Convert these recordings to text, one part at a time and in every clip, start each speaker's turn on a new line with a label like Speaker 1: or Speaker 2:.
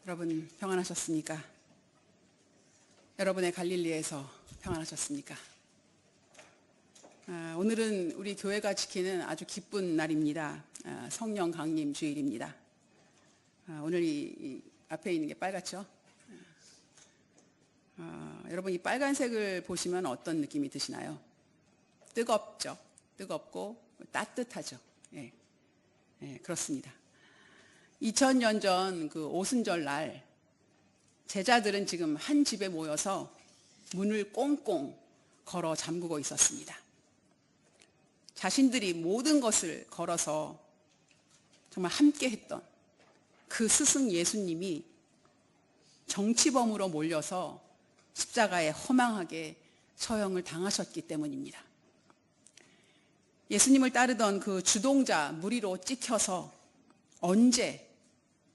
Speaker 1: 여러분 평안하셨습니까? 여러분의 갈릴리에서 평안하셨습니까? 오늘은 우리 교회가 지키는 아주 기쁜 날입니다. 성령 강림 주일입니다. 오늘 이 앞에 있는 게 빨갛죠? 여러분 이 빨간색을 보시면 어떤 느낌이 드시나요? 뜨겁죠? 뜨겁고 따뜻하죠? 예, 그렇습니다. 2000년 전 그 오순절 날 제자들은 지금 한 집에 모여서 문을 꽁꽁 걸어 잠그고 있었습니다. 자신들이 모든 것을 걸어서 정말 함께 했던 그 스승 예수님이 정치범으로 몰려서 십자가에 허망하게 처형을 당하셨기 때문입니다. 예수님을 따르던 그 주동자 무리로 찍혀서 언제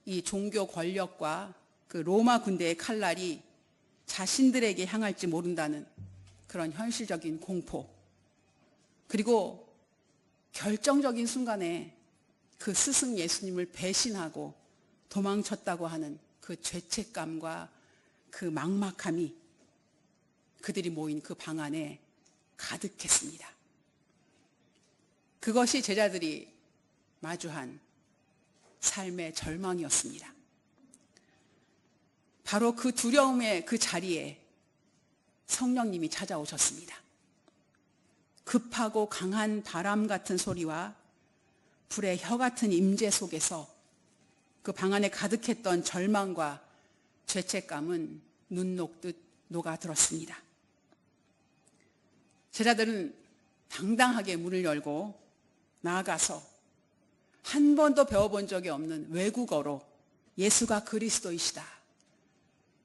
Speaker 1: 이 종교 권력과 그 로마 군대의 칼날이 자신들에게 향할지 모른다는 그런 현실적인 공포, 그리고 결정적인 순간에 그 스승 예수님을 배신하고 도망쳤다고 하는 그 죄책감과 그 막막함이 그들이 모인 그 방 안에 가득했습니다. 그것이 제자들이 마주한 삶의 절망이었습니다. 바로 그 두려움의 그 자리에 성령님이 찾아오셨습니다. 급하고 강한 바람 같은 소리와 불의 혀 같은 임재 속에서 그 방 안에 가득했던 절망과 죄책감은 눈 녹듯 녹아들었습니다. 제자들은 당당하게 문을 열고 나아가서 한 번도 배워본 적이 없는 외국어로 예수가 그리스도이시다,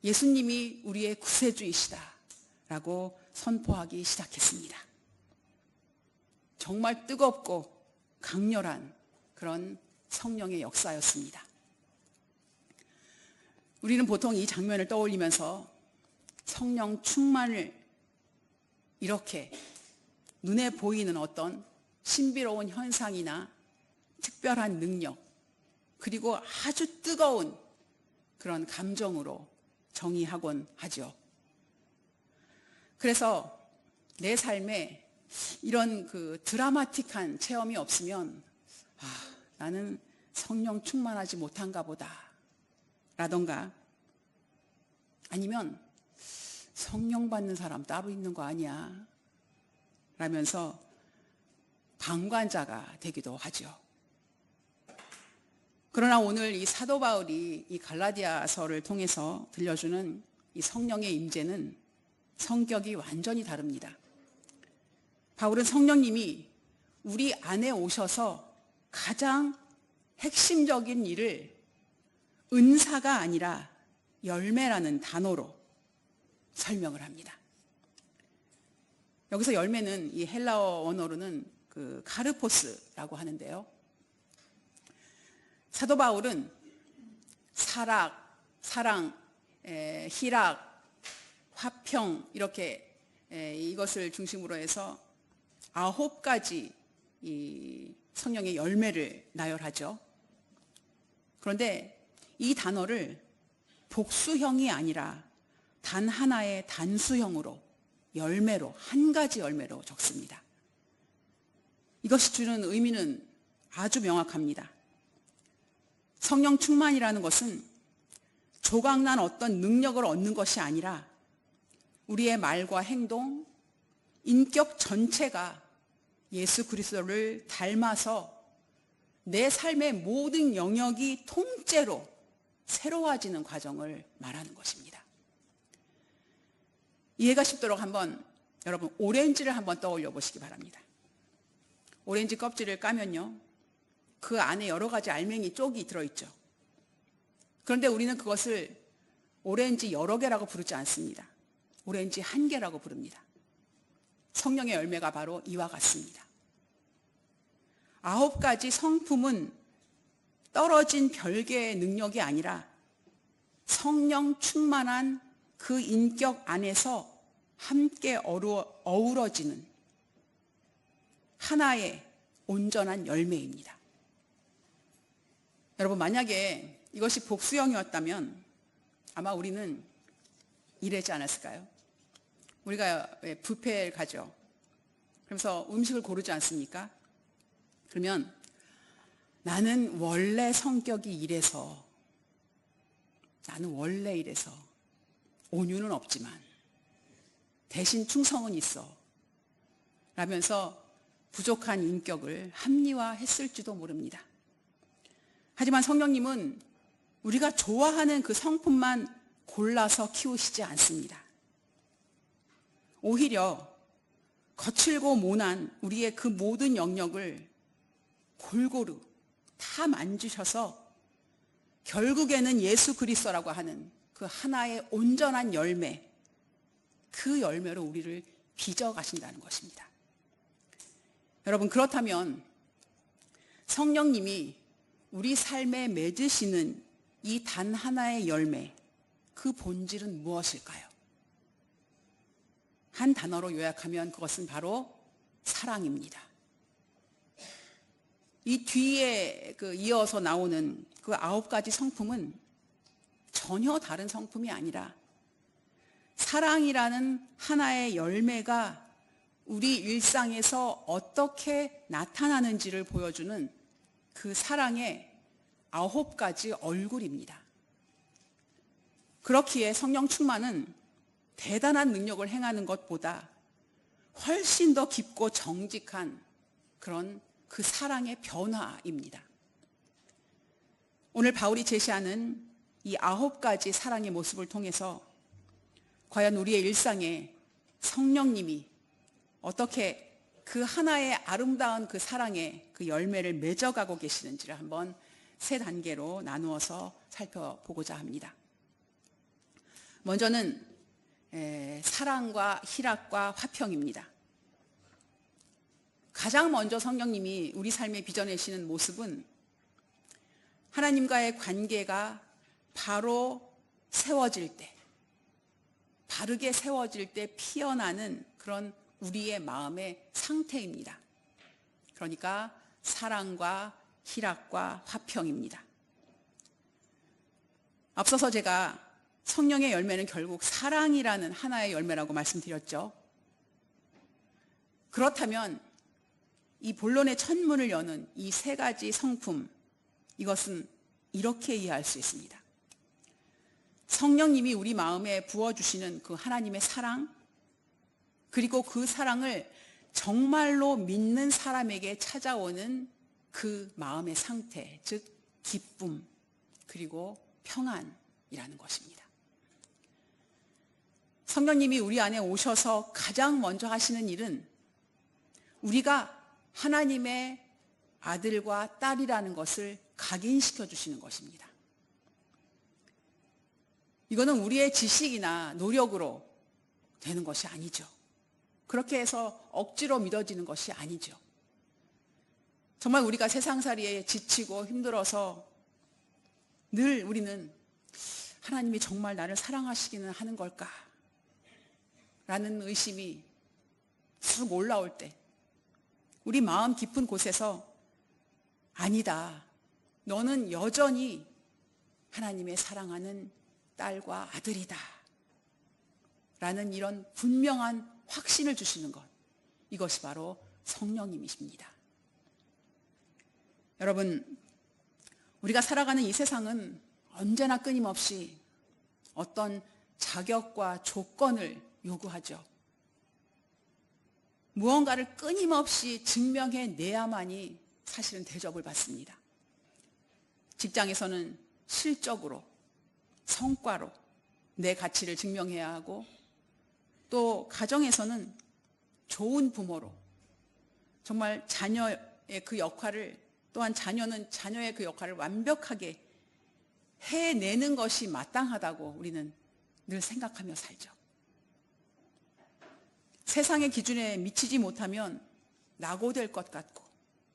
Speaker 1: 예수님이 우리의 구세주이시다 라고 선포하기 시작했습니다. 정말 뜨겁고 강렬한 그런 성령의 역사였습니다. 우리는 보통 이 장면을 떠올리면서 성령 충만을 이렇게 눈에 보이는 어떤 신비로운 현상이나 특별한 능력, 그리고 아주 뜨거운 그런 감정으로 정의하곤 하죠. 그래서 내 삶에 이런 그 드라마틱한 체험이 없으면 나는 성령 충만하지 못한가 보다 라던가, 아니면 성령 받는 사람 따로 있는 거 아니야 라면서 방관자가 되기도 하죠. 그러나 오늘 이 사도 바울이 이 갈라디아서를 통해서 들려주는 이 성령의 임재는 성격이 완전히 다릅니다. 바울은 성령님이 우리 안에 오셔서 가장 핵심적인 일을 은사가 아니라 열매라는 단어로 설명을 합니다. 여기서 열매는 이 헬라어 원어로는 그 카르포스라고 하는데요. 사도 바울은 사랑, 희락, 화평 이렇게 이것을 중심으로 해서 9가지 이 성령의 열매를 나열하죠. 그런데 이 단어를 복수형이 아니라 단 하나의 단수형으로 열매로, 한 가지 열매로 적습니다. 이것이 주는 의미는 아주 명확합니다. 성령 충만이라는 것은 조각난 어떤 능력을 얻는 것이 아니라 우리의 말과 행동, 인격 전체가 예수 그리스도를 닮아서 내 삶의 모든 영역이 통째로 새로워지는 과정을 말하는 것입니다. 이해가 쉽도록 한번 여러분 오렌지를 한번 떠올려 보시기 바랍니다. 오렌지 껍질을 까면요, 그 안에 여러 가지 알맹이 쪽이 들어있죠. 그런데 우리는 그것을 오렌지 여러 개라고 부르지 않습니다. 오렌지 한 개라고 부릅니다. 성령의 열매가 바로 이와 같습니다. 9가지 성품은 떨어진 별개의 능력이 아니라 성령 충만한 그 인격 안에서 함께 어우러지는 하나의 온전한 열매입니다. 여러분, 만약에 이것이 복수형이었다면 아마 우리는 이랬지 않았을까요? 우리가 왜 뷔페를 가죠. 그래서 음식을 고르지 않습니까? 그러면 나는 원래 성격이 이래서, 나는 원래 이래서 온유는 없지만 대신 충성은 있어 라면서 부족한 인격을 합리화했을지도 모릅니다. 하지만 성령님은 우리가 좋아하는 그 성품만 골라서 키우시지 않습니다. 오히려 거칠고 모난 우리의 그 모든 영역을 골고루 다 만지셔서 결국에는 예수 그리스도라고 하는 그 하나의 온전한 열매, 그 열매로 우리를 빚어 가신다는 것입니다. 여러분, 그렇다면 성령님이 우리 삶에 맺으시는 이 단 하나의 열매, 그 본질은 무엇일까요? 한 단어로 요약하면 그것은 바로 사랑입니다. 이 뒤에 이어서 나오는 그 9가지 성품은 전혀 다른 성품이 아니라 사랑이라는 하나의 열매가 우리 일상에서 어떻게 나타나는지를 보여주는 그 사랑의 9가지 얼굴입니다. 그렇기에 성령 충만은 대단한 능력을 행하는 것보다 훨씬 더 깊고 정직한 그런 그 사랑의 변화입니다. 오늘 바울이 제시하는 이 9가지 사랑의 모습을 통해서 과연 우리의 일상에 성령님이 어떻게 그 하나의 아름다운 그 사랑의 그 열매를 맺어가고 계시는지를 한번 3단계로 나누어서 살펴보고자 합니다. 먼저는 사랑과 희락과 화평입니다. 가장 먼저 성령님이 우리 삶에 빚어내시는 모습은 하나님과의 관계가 바로 세워질 때, 바르게 세워질 때 피어나는 그런 우리의 마음의 상태입니다. 그러니까 사랑과 희락과 화평입니다. 앞서서 제가 성령의 열매는 결국 사랑이라는 하나의 열매라고 말씀드렸죠. 그렇다면 이 본론의 첫문을 여는 이 3가지 성품, 이것은 이렇게 이해할 수 있습니다. 성령님이 우리 마음에 부어주시는 그 하나님의 사랑, 그리고 그 사랑을 정말로 믿는 사람에게 찾아오는 그 마음의 상태, 즉 기쁨, 그리고 평안이라는 것입니다. 성령님이 우리 안에 오셔서 가장 먼저 하시는 일은 우리가 하나님의 아들과 딸이라는 것을 각인시켜 주시는 것입니다. 이거는 우리의 지식이나 노력으로 되는 것이 아니죠. 그렇게 해서 억지로 믿어지는 것이 아니죠. 정말 우리가 세상살이에 지치고 힘들어서 늘 우리는 하나님이 정말 나를 사랑하시기는 하는 걸까? 라는 의심이 쑥 올라올 때 우리 마음 깊은 곳에서 아니다. 너는 여전히 하나님의 사랑하는 딸과 아들이다. 라는 이런 분명한 확신을 주시는 것. 이것이 바로 성령님이십니다. 여러분, 우리가 살아가는 이 세상은 언제나 끊임없이 어떤 자격과 조건을 요구하죠. 무언가를 끊임없이 증명해 내야만이 사실은 대접을 받습니다. 직장에서는 실적으로, 성과로 내 가치를 증명해야 하고, 또 가정에서는 좋은 부모로 정말 자녀의 그 역할을, 또한 자녀는 자녀의 그 역할을 완벽하게 해내는 것이 마땅하다고 우리는 늘 생각하며 살죠. 세상의 기준에 미치지 못하면 낙오될 것 같고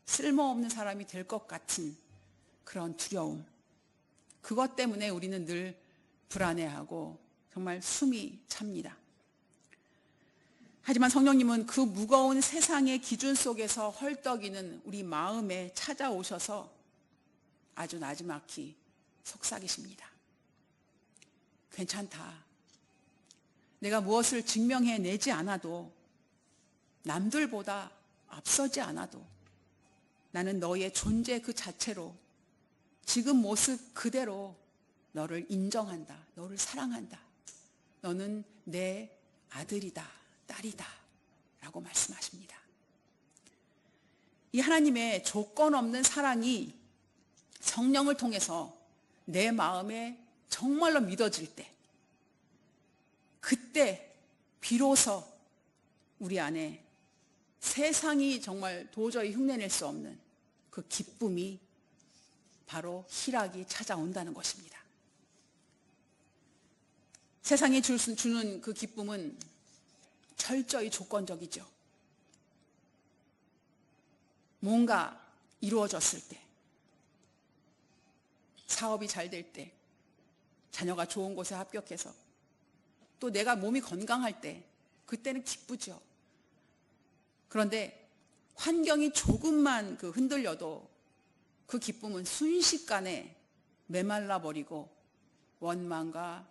Speaker 1: 쓸모없는 사람이 될 것 같은 그런 두려움, 그것 때문에 우리는 늘 불안해하고 정말 숨이 찹니다. 하지만 성령님은 그 무거운 세상의 기준 속에서 헐떡이는 우리 마음에 찾아오셔서 아주 나지막히 속삭이십니다. 괜찮다. 내가 무엇을 증명해내지 않아도, 남들보다 앞서지 않아도 나는 너의 존재 그 자체로 지금 모습 그대로 너를 인정한다. 너를 사랑한다. 너는 내 아들이다. 딸이다. 라고 말씀하십니다. 이 하나님의 조건 없는 사랑이 성령을 통해서 내 마음에 정말로 믿어질 때, 그때 비로소 우리 안에 세상이 정말 도저히 흉내낼 수 없는 그 기쁨이, 바로 희락이 찾아온다는 것입니다. 세상이 주는 그 기쁨은 철저히 조건적이죠. 뭔가 이루어졌을 때, 사업이 잘 될 때, 자녀가 좋은 곳에 합격해서, 또 내가 몸이 건강할 때, 그때는 기쁘죠. 그런데 환경이 조금만 흔들려도 그 기쁨은 순식간에 메말라 버리고 원망과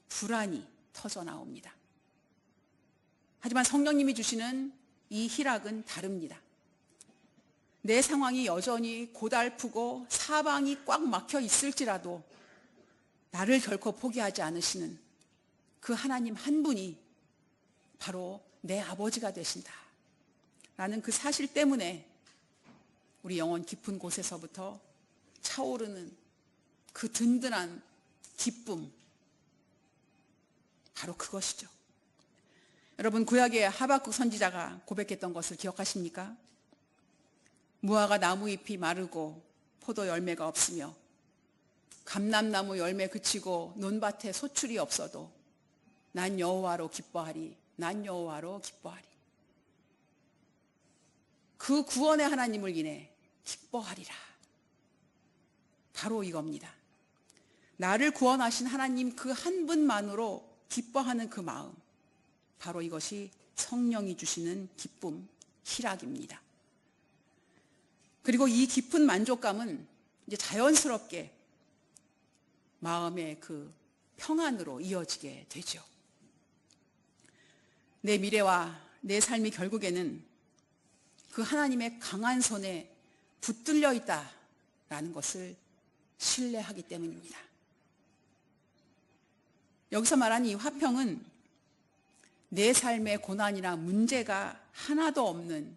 Speaker 1: 불안이 터져 나옵니다. 하지만 성령님이 주시는 이 희락은 다릅니다. 내 상황이 여전히 고달프고 사방이 꽉 막혀 있을지라도 나를 결코 포기하지 않으시는 그 하나님 한 분이 바로 내 아버지가 되신다 라는 그 사실 때문에 우리 영혼 깊은 곳에서부터 차오르는 그 든든한 기쁨, 바로 그것이죠. 여러분, 구약의 하박국 선지자가 고백했던 것을 기억하십니까? 무화과 나무 잎이 마르고 포도 열매가 없으며 감람나무 열매 그치고 논밭에 소출이 없어도 난 여호와로 기뻐하리. 난 여호와로 기뻐하리. 그 구원의 하나님을 인해 기뻐하리라. 바로 이겁니다. 나를 구원하신 하나님 그 한 분만으로 기뻐하는 그 마음, 바로 이것이 성령이 주시는 기쁨, 희락입니다. 그리고 이 깊은 만족감은 이제 자연스럽게 마음의 그 평안으로 이어지게 되죠. 내 미래와 내 삶이 결국에는 그 하나님의 강한 손에 붙들려 있다라는 것을 신뢰하기 때문입니다. 여기서 말하는 이 화평은 내 삶의 고난이나 문제가 하나도 없는,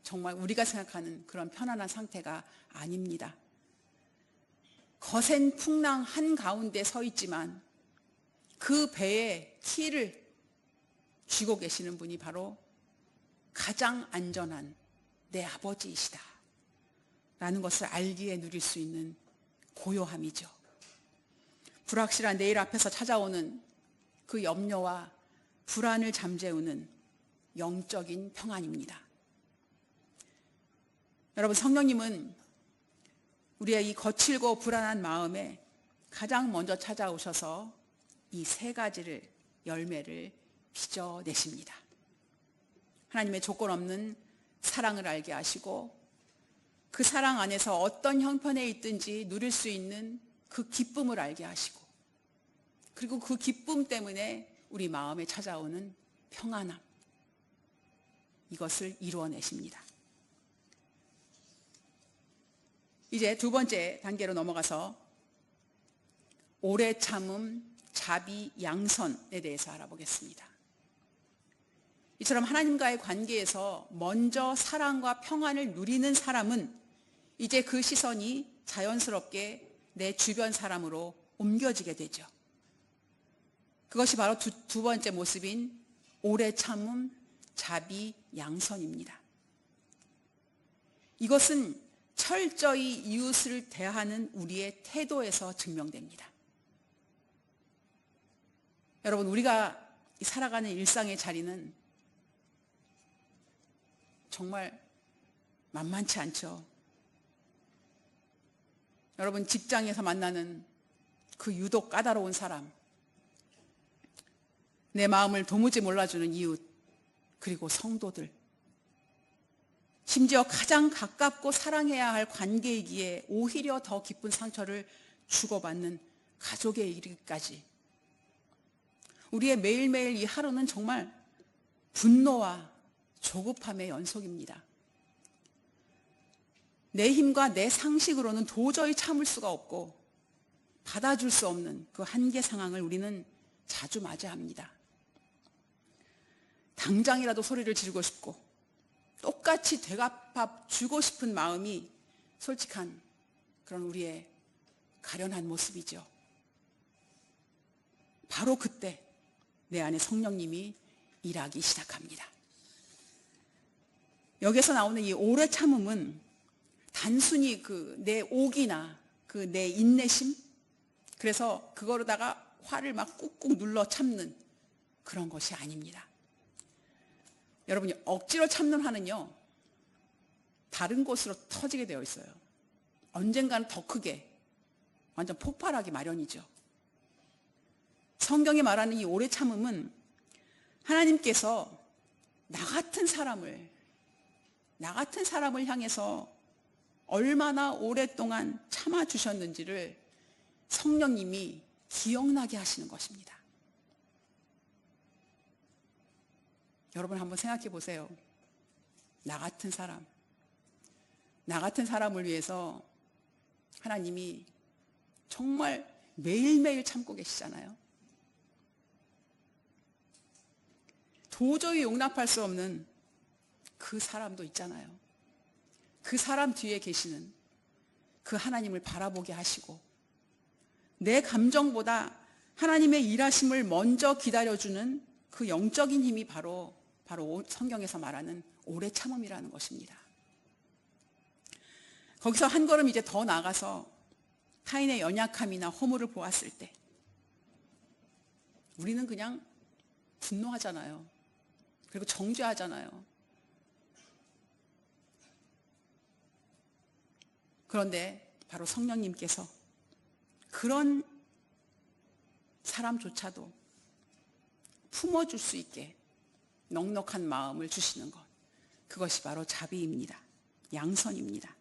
Speaker 1: 정말 우리가 생각하는 그런 편안한 상태가 아닙니다. 거센 풍랑 한가운데 서 있지만 그 배의 키를 쥐고 계시는 분이 바로 가장 안전한 내 아버지이시다 라는 것을 알기에 누릴 수 있는 고요함이죠. 불확실한 내일 앞에서 찾아오는 그 염려와 불안을 잠재우는 영적인 평안입니다. 여러분, 성령님은 우리의 이 거칠고 불안한 마음에 가장 먼저 찾아오셔서 이 세 가지를, 열매를 빚어내십니다. 하나님의 조건 없는 사랑을 알게 하시고, 그 사랑 안에서 어떤 형편에 있든지 누릴 수 있는 그 기쁨을 알게 하시고, 그리고 그 기쁨 때문에 우리 마음에 찾아오는 평안함, 이것을 이루어내십니다. 이제 두 번째 단계로 넘어가서 오래 참음, 자비, 양선에 대해서 알아보겠습니다. 이처럼 하나님과의 관계에서 먼저 사랑과 평안을 누리는 사람은 이제 그 시선이 자연스럽게 내 주변 사람으로 옮겨지게 되죠. 그것이 바로 두 번째 모습인 오래 참음, 자비, 양선입니다. 이것은 철저히 이웃을 대하는 우리의 태도에서 증명됩니다. 여러분, 우리가 살아가는 일상의 자리는 정말 만만치 않죠. 여러분, 직장에서 만나는 그 유독 까다로운 사람, 내 마음을 도무지 몰라주는 이웃, 그리고 성도들, 심지어 가장 가깝고 사랑해야 할 관계이기에 오히려 더 깊은 상처를 주고받는 가족에 이르기까지 우리의 매일매일 이 하루는 정말 분노와 조급함의 연속입니다. 내 힘과 내 상식으로는 도저히 참을 수가 없고 받아줄 수 없는 그 한계 상황을 우리는 자주 맞이합니다. 당장이라도 소리를 지르고 싶고 똑같이 되갚아 주고 싶은 마음이 솔직한 그런 우리의 가련한 모습이죠. 바로 그때 내 안에 성령님이 일하기 시작합니다. 여기서 나오는 이 오래 참음은 단순히 그 내 옥이나 그 내 인내심, 그래서 그거로다가 화를 막 꾹꾹 눌러 참는 그런 것이 아닙니다. 여러분이 억지로 참는 화는요, 다른 곳으로 터지게 되어 있어요. 언젠가는 더 크게 완전 폭발하기 마련이죠. 성경이 말하는 이 오래 참음은 하나님께서 나 같은 사람을 향해서 얼마나 오랫동안 참아주셨는지를 성령님이 기억나게 하시는 것입니다. 여러분 한번 생각해 보세요. 나 같은 사람을 위해서 하나님이 정말 매일매일 참고 계시잖아요. 도저히 용납할 수 없는 그 사람도 있잖아요. 그 사람 뒤에 계시는 그 하나님을 바라보게 하시고 내 감정보다 하나님의 일하심을 먼저 기다려주는 그 영적인 힘이 바로 성경에서 말하는 오래 참음이라는 것입니다. 거기서 한 걸음 이제 더 나아가서 타인의 연약함이나 허물을 보았을 때 우리는 그냥 분노하잖아요. 그리고 정죄하잖아요. 그런데 바로 성령님께서 그런 사람조차도 품어줄 수 있게 넉넉한 마음을 주시는 것, 그것이 바로 자비입니다. 양선입니다.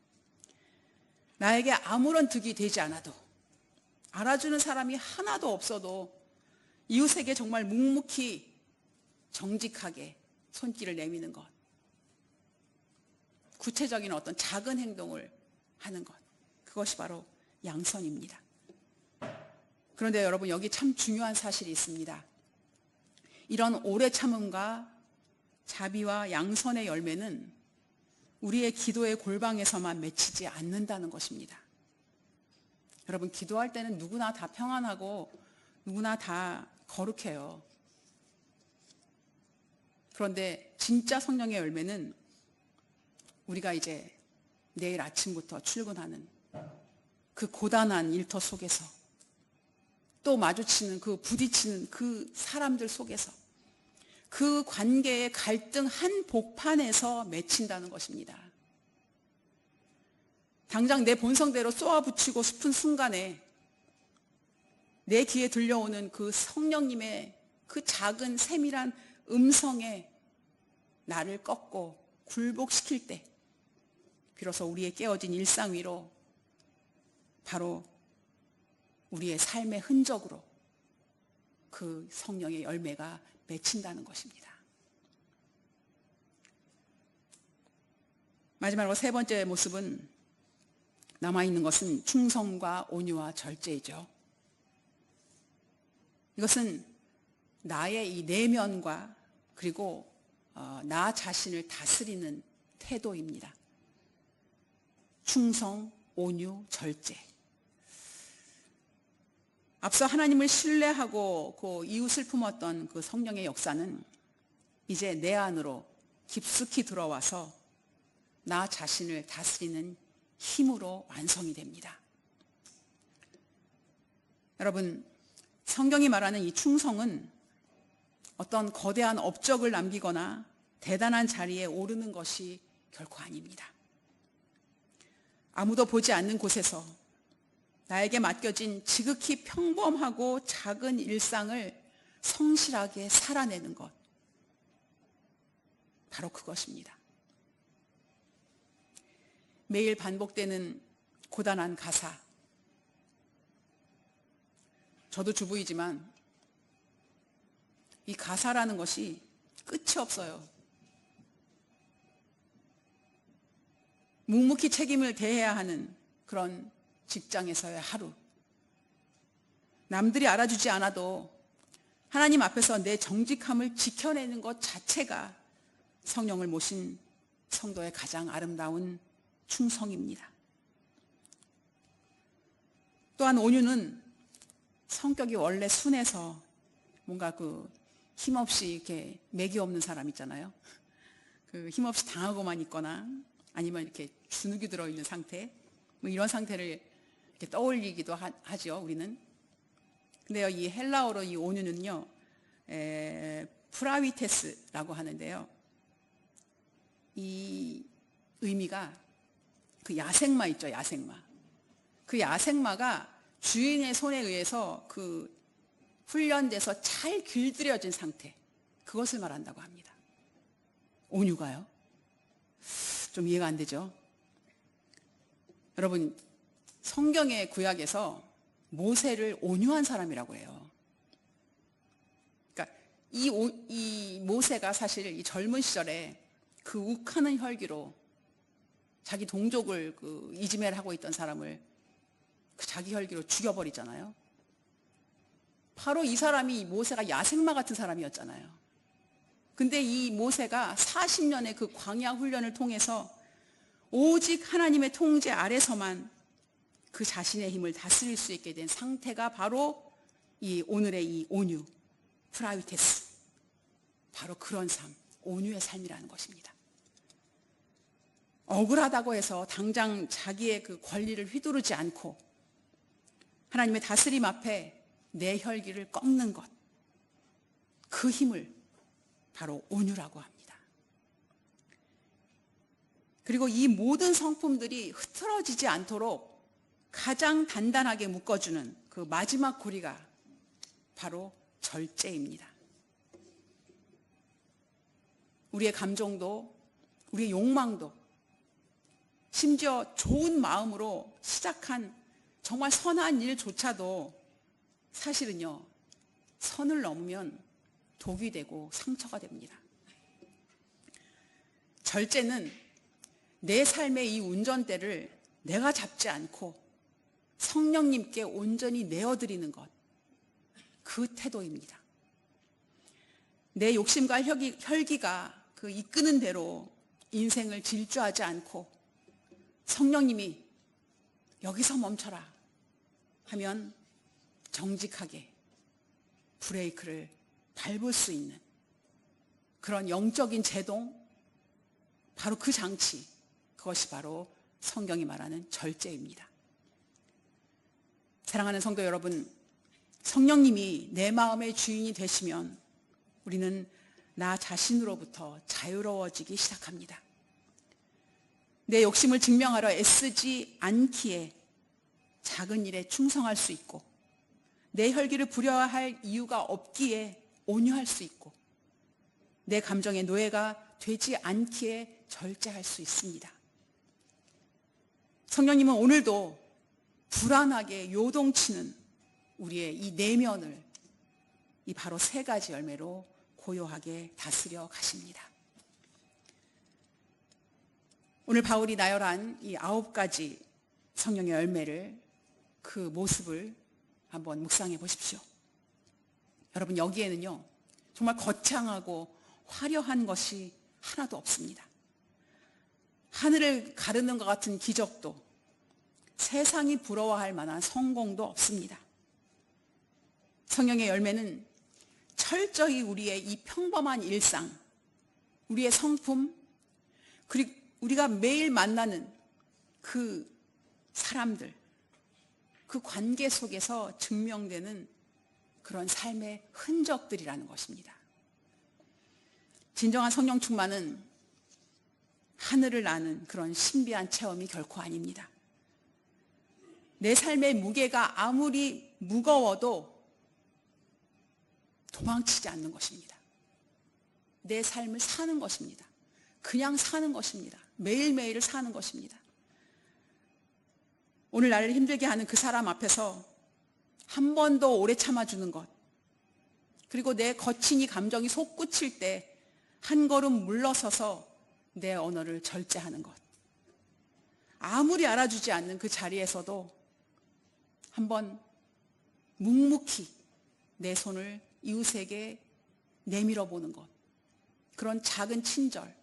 Speaker 1: 나에게 아무런 득이 되지 않아도, 알아주는 사람이 하나도 없어도 이웃에게 정말 묵묵히 정직하게 손길을 내미는 것, 구체적인 어떤 작은 행동을 하는 것, 그것이 바로 양선입니다. 그런데 여러분, 여기 참 중요한 사실이 있습니다. 이런 오래 참음과 자비와 양선의 열매는 우리의 기도의 골방에서만 맺히지 않는다는 것입니다. 여러분, 기도할 때는 누구나 다 평안하고 누구나 다 거룩해요. 그런데 진짜 성령의 열매는 우리가 이제 내일 아침부터 출근하는 그 고단한 일터 속에서 또 마주치는 그 부딪히는 그 사람들 속에서 그 관계의 갈등 한 복판에서 맺힌다는 것입니다. 당장 내 본성대로 쏘아붙이고 싶은 순간에 내 귀에 들려오는 그 성령님의 그 작은 세밀한 음성에 나를 꺾고 굴복시킬 때 비로소 우리의 깨어진 일상 위로 바로 우리의 삶의 흔적으로 그 성령의 열매가 맺힌다는 것입니다. 마지막으로 세 번째 모습은, 남아있는 것은 충성과 온유와 절제이죠. 이것은 나의 이 내면과 그리고 나 자신을 다스리는 태도입니다. 충성, 온유, 절제. 앞서 하나님을 신뢰하고 그 이웃을 품었던 그 성령의 역사는 이제 내 안으로 깊숙이 들어와서 나 자신을 다스리는 힘으로 완성이 됩니다. 여러분, 성경이 말하는 이 충성은 어떤 거대한 업적을 남기거나 대단한 자리에 오르는 것이 결코 아닙니다. 아무도 보지 않는 곳에서 나에게 맡겨진 지극히 평범하고 작은 일상을 성실하게 살아내는 것, 바로 그것입니다. 매일 반복되는 고단한 가사. 저도 주부이지만 이 가사라는 것이 끝이 없어요. 묵묵히 책임을 대해야 하는 그런 직장에서의 하루. 남들이 알아주지 않아도 하나님 앞에서 내 정직함을 지켜내는 것 자체가 성령을 모신 성도의 가장 아름다운 충성입니다. 또한 온유는 성격이 원래 순해서 뭔가 힘없이 이렇게 맥이 없는 사람 있잖아요. 힘없이 당하고만 있거나 아니면 이렇게 주눅이 들어있는 상태, 뭐 이런 상태를 이렇게 떠올리기도 하죠, 우리는. 근데요, 이 헬라어로 이 온유는요, 프라위테스라고 하는데요. 이 의미가 그 야생마 있죠, 야생마. 그 야생마가 주인의 손에 의해서 훈련돼서 잘 길들여진 상태, 그것을 말한다고 합니다. 온유가요? 좀 이해가 안 되죠? 여러분, 성경의 구약에서 모세를 온유한 사람이라고 해요. 그러니까 이 모세가 사실 이 젊은 시절에 그 욱하는 혈기로 자기 동족을 이즈메를 하고 있던 사람을 자기 혈기로 죽여버리잖아요. 바로 이 사람이 모세가 야생마 같은 사람이었잖아요. 근데 이 모세가 40년의 그 광야 훈련을 통해서 오직 하나님의 통제 아래서만 그 자신의 힘을 다스릴 수 있게 된 상태가 바로 이 오늘의 이 온유, 프라위테스, 바로 그런 삶, 온유의 삶이라는 것입니다. 억울하다고 해서 당장 자기의 그 권리를 휘두르지 않고 하나님의 다스림 앞에 내 혈기를 꺾는 것, 그 힘을 바로 온유라고 합니다. 그리고 이 모든 성품들이 흐트러지지 않도록 가장 단단하게 묶어주는 그 마지막 고리가 바로 절제입니다. 우리의 감정도, 우리의 욕망도, 심지어 좋은 마음으로 시작한 정말 선한 일조차도 사실은요, 선을 넘으면 독이 되고 상처가 됩니다. 절제는 내 삶의 이 운전대를 내가 잡지 않고 성령님께 온전히 내어드리는 것, 그 태도입니다. 내 욕심과 혈기가 그 이끄는 대로 인생을 질주하지 않고 성령님이 여기서 멈춰라 하면 정직하게 브레이크를 밟을 수 있는 그런 영적인 제동, 바로 그 장치, 그것이 바로 성경이 말하는 절제입니다. 사랑하는 성도 여러분, 성령님이 내 마음의 주인이 되시면 우리는 나 자신으로부터 자유로워지기 시작합니다. 내 욕심을 증명하려 애쓰지 않기에 작은 일에 충성할 수 있고, 내 혈기를 부려할 이유가 없기에 온유할 수 있고, 내 감정의 노예가 되지 않기에 절제할 수 있습니다. 성령님은 오늘도 불안하게 요동치는 우리의 이 내면을 이 바로 세 가지 열매로 고요하게 다스려 가십니다. 오늘 바울이 나열한 이 9가지 성령의 열매를, 그 모습을 한번 묵상해 보십시오. 여러분, 여기에는요, 정말 거창하고 화려한 것이 하나도 없습니다. 하늘을 가르는 것 같은 기적도, 세상이 부러워할 만한 성공도 없습니다. 성령의 열매는 철저히 우리의 이 평범한 일상, 우리의 성품, 그리고 우리가 매일 만나는 그 사람들, 그 관계 속에서 증명되는 그런 삶의 흔적들이라는 것입니다. 진정한 성령 충만은 하늘을 나는 그런 신비한 체험이 결코 아닙니다. 내 삶의 무게가 아무리 무거워도 도망치지 않는 것입니다. 내 삶을 사는 것입니다. 그냥 사는 것입니다. 매일매일을 사는 것입니다. 오늘 나를 힘들게 하는 그 사람 앞에서 한 번 더 오래 참아주는 것, 그리고 내 거친 이 감정이 솟구칠 때 한 걸음 물러서서 내 언어를 절제하는 것. 아무리 알아주지 않는 그 자리에서도 한번 묵묵히 내 손을 이웃에게 내밀어 보는 것. 그런 작은 친절,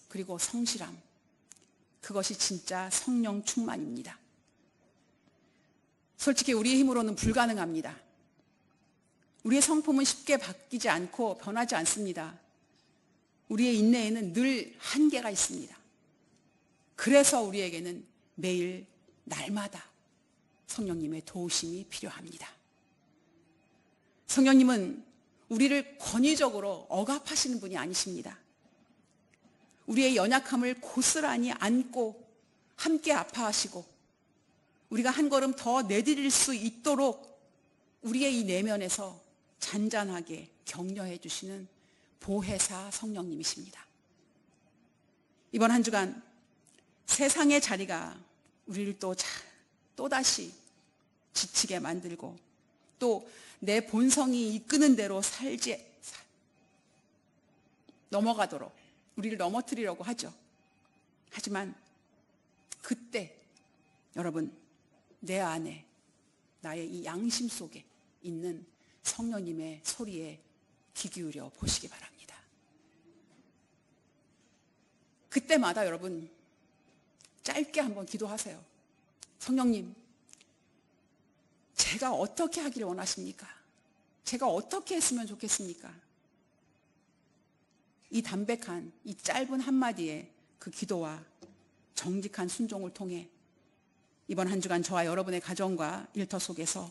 Speaker 1: 그리고 성실함. 그것이 진짜 성령 충만입니다. 솔직히 우리의 힘으로는 불가능합니다. 우리의 성품은 쉽게 바뀌지 않고 변하지 않습니다. 우리의 인내에는 늘 한계가 있습니다. 그래서 우리에게는 매일 날마다 성령님의 도우심이 필요합니다. 성령님은 우리를 권위적으로 억압하시는 분이 아니십니다. 우리의 연약함을 고스란히 안고 함께 아파하시고 우리가 한 걸음 더 내디딜 수 있도록 우리의 이 내면에서 잔잔하게 격려해 주시는 보혜사 성령님이십니다. 이번 한 주간 세상의 자리가 우리를 또다시 지치게 만들고 또 내 본성이 이끄는 대로 넘어가도록 우리를 넘어뜨리려고 하죠. 하지만 그때 여러분 내 안에 나의 이 양심 속에 있는 성령님의 소리에 귀 기울여 보시기 바랍니다. 그때마다 여러분 짧게 한번 기도하세요. 성령님, 제가 어떻게 하기를 원하십니까? 제가 어떻게 했으면 좋겠습니까? 이 담백한, 이 짧은 한마디의 그 기도와 정직한 순종을 통해 이번 한 주간 저와 여러분의 가정과 일터 속에서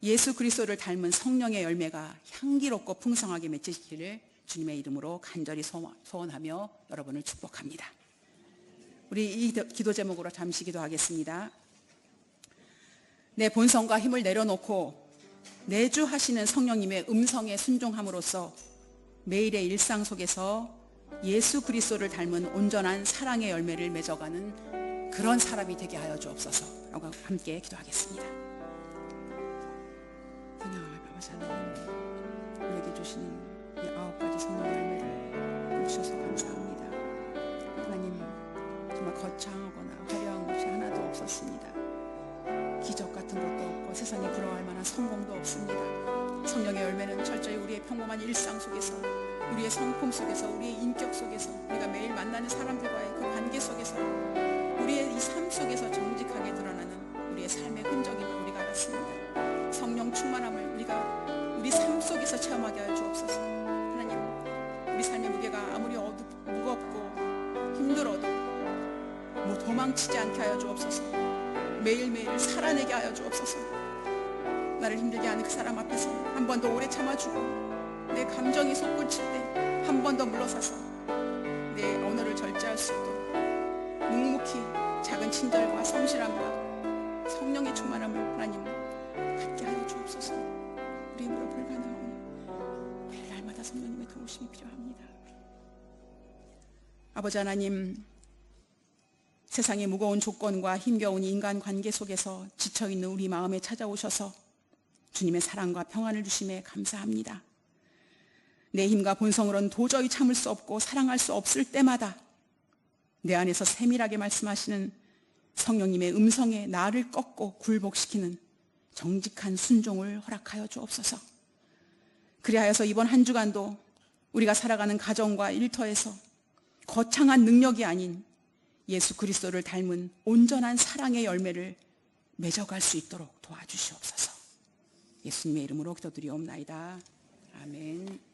Speaker 1: 예수 그리스도를 닮은 성령의 열매가 향기롭고 풍성하게 맺히기를 주님의 이름으로 간절히 소원하며 여러분을 축복합니다. 우리 이 기도 제목으로 잠시 기도하겠습니다. 내 본성과 힘을 내려놓고 내주하시는 성령님의 음성에 순종함으로써 매일의 일상 속에서 예수 그리스도를 닮은 온전한 사랑의 열매를 맺어가는 그런 사람이 되게 하여 주옵소서 라고 함께 기도하겠습니다. 아버지 하나님, 우리에게 주시는 이 9가지 성령의 열매를 주셔서 감사합니다. 하나님, 정말 거창하거나 화려한 것이 하나도 없었습니다. 기적 같은 것도 없고 세상이 부러워할 만한 성공도 없습니다. 성령의 열매는 철저히 우리의 평범한 일상 속에서, 우리의 성품 속에서, 우리의 인격 속에서, 우리가 매일 만나는 사람들과의 그 관계 속에서, 우리의 이 삶 속에서 정직하게 드러나는 우리의 삶의 흔적임을 우리가 알았습니다. 성령 충만함을 우리가 우리 삶 속에서 체험하게 하여 주옵소서. 하나님, 우리 삶의 무게가 아무리 무겁고 힘들어도 도망치지 않게 하여 주옵소서. 매일매일 살아내게 하여 주옵소서. 나를 힘들게 하는 그 사람 앞에서 한 번 더 오래 참아주고 내 감정이 솟구칠 때 한 번 더 물러서서 내 언어를 절제할 수 있도록 묵묵히 작은 친절과 성실함과 성령의 충만함을 하나님 갖게 하여 주옵소서. 우리 힘으로 불가능하오니 매일 날마다 성령님의 도우심이 필요합니다. 아버지 하나님, 세상의 무거운 조건과 힘겨운 인간관계 속에서 지쳐있는 우리 마음에 찾아오셔서 주님의 사랑과 평안을 주심에 감사합니다. 내 힘과 본성으로는 도저히 참을 수 없고 사랑할 수 없을 때마다 내 안에서 세밀하게 말씀하시는 성령님의 음성에 나를 꺾고 굴복시키는 정직한 순종을 허락하여 주옵소서. 그리하여서 이번 한 주간도 우리가 살아가는 가정과 일터에서 거창한 능력이 아닌 예수 그리스도를 닮은 온전한 사랑의 열매를 맺어갈 수 있도록 도와주시옵소서. 예수님의 이름으로 기도드리옵나이다. 아멘.